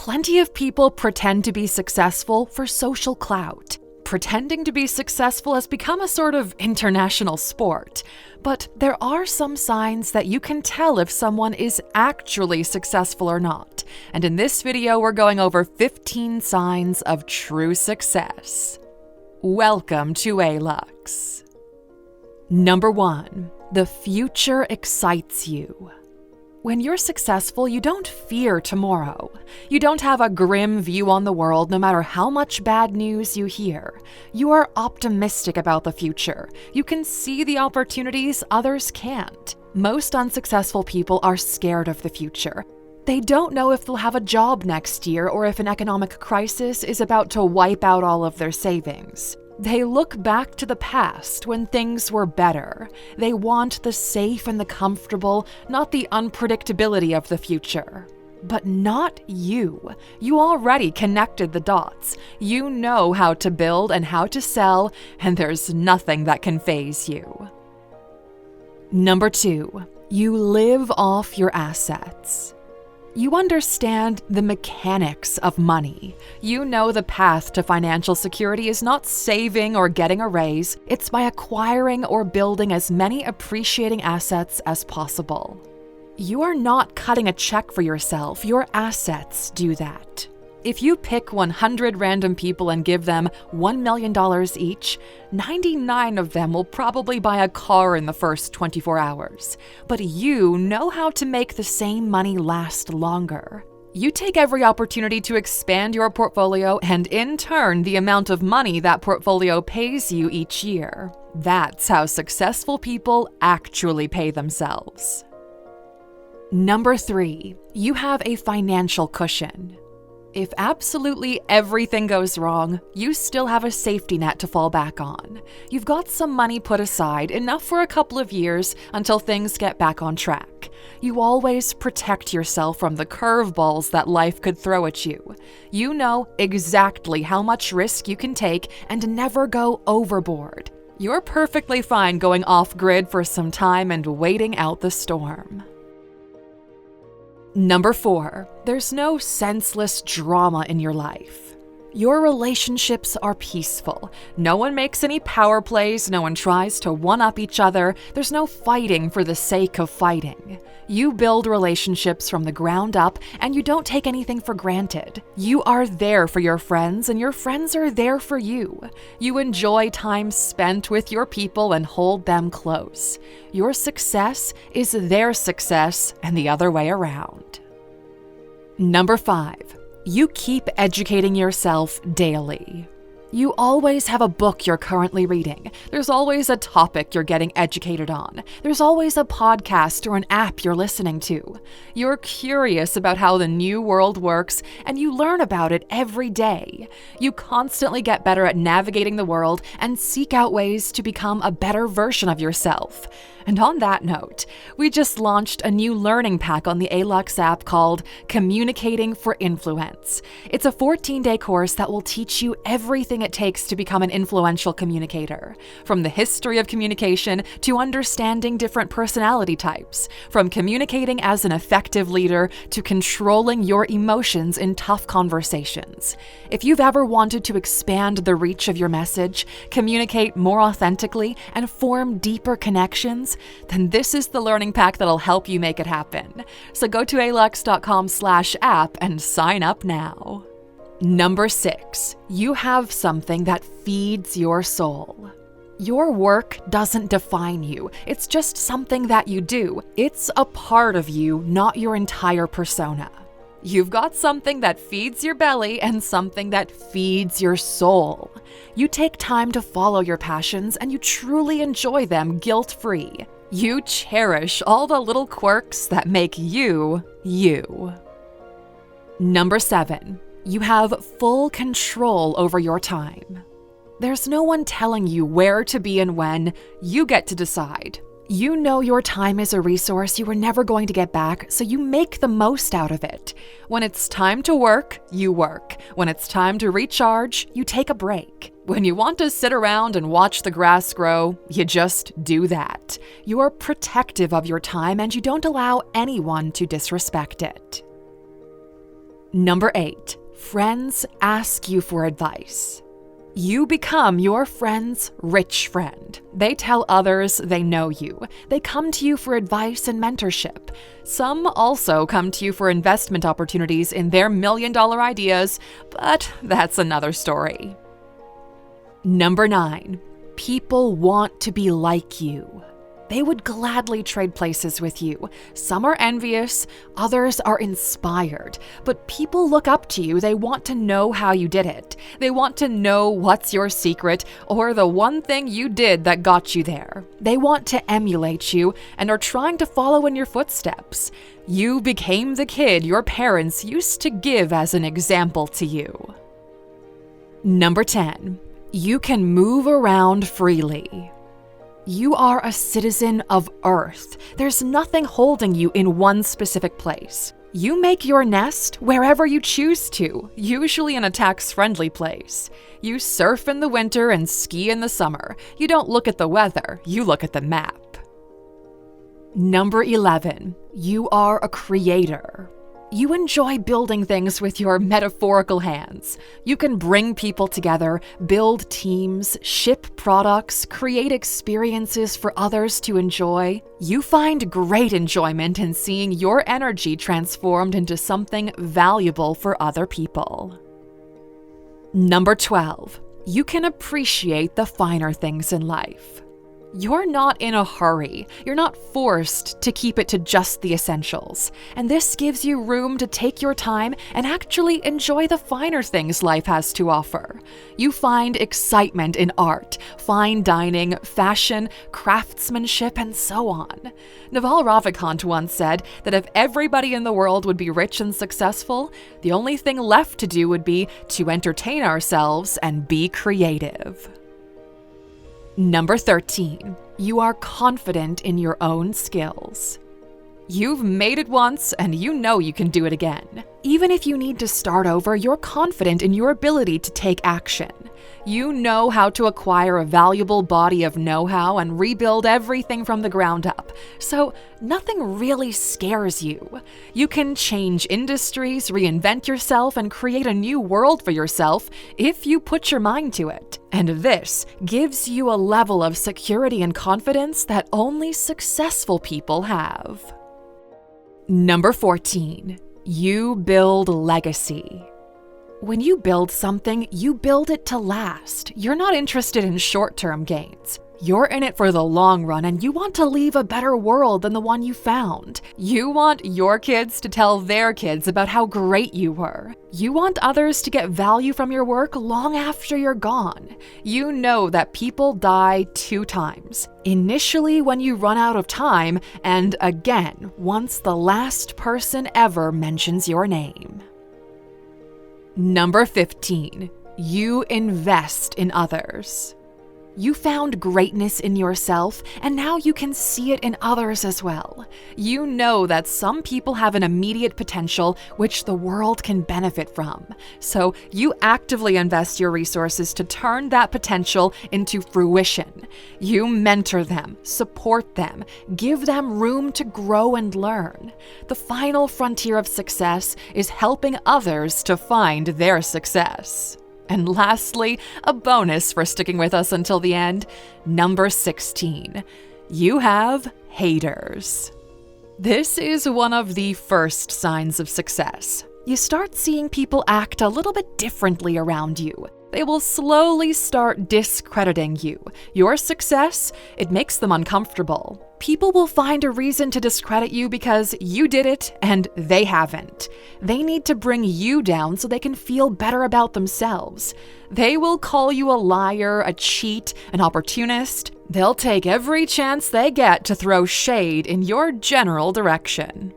Plenty of people pretend to be successful for social clout. Pretending to be successful has become a sort of international sport. But there are some signs that you can tell if someone is actually successful or not. And in this video, we're going over 15 signs of true success. Welcome to Alux. Number 1. The future excites you. When you're successful, you don't fear tomorrow. You don't have a grim view on the world no matter how much bad news you hear. You are optimistic about the future. You can see the opportunities others can't. Most unsuccessful people are scared of the future. They don't know if they'll have a job next year or if an economic crisis is about to wipe out all of their savings. They look back to the past when things were better. They want the safe and the comfortable, not the unpredictability of the future. But not you. You already connected the dots. You know how to build and how to sell, and there's nothing that can faze you. Number 2. You live off your assets. You understand the mechanics of money. You know the path to financial security is not saving or getting a raise. It's by acquiring or building as many appreciating assets as possible. You are not cutting a check for yourself. Your assets do that. If you pick 100 random people and give them $1 million each, 99 of them will probably buy a car in the first 24 hours. But you know how to make the same money last longer. You take every opportunity to expand your portfolio and, in turn, the amount of money that portfolio pays you each year. That's how successful people actually pay themselves. Number 3. You have a financial cushion. If absolutely everything goes wrong, you still have a safety net to fall back on. You've got some money put aside, enough for a couple of years until things get back on track. You always protect yourself from the curveballs that life could throw at you. You know exactly how much risk you can take and never go overboard. You're perfectly fine going off-grid for some time and waiting out the storm. Number 4. There's no senseless drama in your life. Your relationships are peaceful. No one makes any power plays, no one tries to one-up each other, there's no fighting for the sake of fighting. You build relationships from the ground up, and you don't take anything for granted. You are there for your friends, and your friends are there for you. You enjoy time spent with your people and hold them close. Your success is their success, and the other way around. Number 5. You keep educating yourself daily. You always have a book you're currently reading. There's always a topic you're getting educated on. There's always a podcast or an app you're listening to. You're curious about how the new world works, and you learn about it every day. You constantly get better at navigating the world and seek out ways to become a better version of yourself. And on that note, we just launched a new learning pack on the Alux app called Communicating for Influence. It's a 14-day course that will teach you everything it takes to become an influential communicator. From the history of communication to understanding different personality types, from communicating as an effective leader to controlling your emotions in tough conversations. If you've ever wanted to expand the reach of your message, communicate more authentically, and form deeper connections, then this is the learning pack that'll help you make it happen. So go to Alux.com/app and sign up now. Number 6. You have something that feeds your soul. Your work doesn't define you. It's just something that you do. It's a part of you, not your entire persona. You've got something that feeds your belly and something that feeds your soul. You take time to follow your passions and you truly enjoy them guilt-free. You cherish all the little quirks that make you, you. Number 7. You have full control over your time. There's no one telling you where to be and when. You get to decide. You know your time is a resource you were never going to get back, so you make the most out of it. When it's time to work, you work. When it's time to recharge, you take a break. When you want to sit around and watch the grass grow, you just do that. You are protective of your time and you don't allow anyone to disrespect it. Number 8, friends ask you for advice. You become your friend's rich friend. They tell others they know you. They come to you for advice and mentorship. Some also come to you for investment opportunities in their million-dollar ideas, but that's another story. Number 9, people want to be like you. They would gladly trade places with you. Some are envious, others are inspired. But people look up to you. They want to know how you did it. They want to know what's your secret or the one thing you did that got you there. They want to emulate you and are trying to follow in your footsteps. You became the kid your parents used to give as an example to you. Number 10, you can move around freely. You are a citizen of Earth. There's nothing holding you in one specific place. You make your nest wherever you choose to, usually in a tax-friendly place. You surf in the winter and ski in the summer. You don't look at the weather, you look at the map. Number 11, you are a creator. You enjoy building things with your metaphorical hands. You can bring people together, build teams, ship products, create experiences for others to enjoy. You find great enjoyment in seeing your energy transformed into something valuable for other people. Number 12, you can appreciate the finer things in life. You're not in a hurry. You're not forced to keep it to just the essentials. And this gives you room to take your time and actually enjoy the finer things life has to offer. You find excitement in art, fine dining, fashion, craftsmanship, and so on. Naval Ravikant once said that if everybody in the world would be rich and successful, the only thing left to do would be to entertain ourselves and be creative. Number 13, you are confident in your own skills. You've made it once and you know you can do it again. Even if you need to start over, you're confident in your ability to take action. You know how to acquire a valuable body of know-how and rebuild everything from the ground up. So nothing really scares you. You can change industries, reinvent yourself, and create a new world for yourself if you put your mind to it. And this gives you a level of security and confidence that only successful people have. Number 14, you build legacy. When you build something, you build it to last. You're not interested in short-term gains. You're in it for the long run and you want to leave a better world than the one you found. You want your kids to tell their kids about how great you were. You want others to get value from your work long after you're gone. You know that people die 2 times. Initially when you run out of time, and again once the last person ever mentions your name. Number 15, you invest in others. You found greatness in yourself, and now you can see it in others as well. You know that some people have an immediate potential which the world can benefit from. So you actively invest your resources to turn that potential into fruition. You mentor them, support them, give them room to grow and learn. The final frontier of success is helping others to find their success. And lastly, a bonus for sticking with us until the end, number 16, you have haters. This is one of the first signs of success. You start seeing people act a little bit differently around you. They will slowly start discrediting you. Your success, it makes them uncomfortable. People will find a reason to discredit you because you did it and they haven't. They need to bring you down so they can feel better about themselves. They will call you a liar, a cheat, an opportunist. They'll take every chance they get to throw shade in your general direction.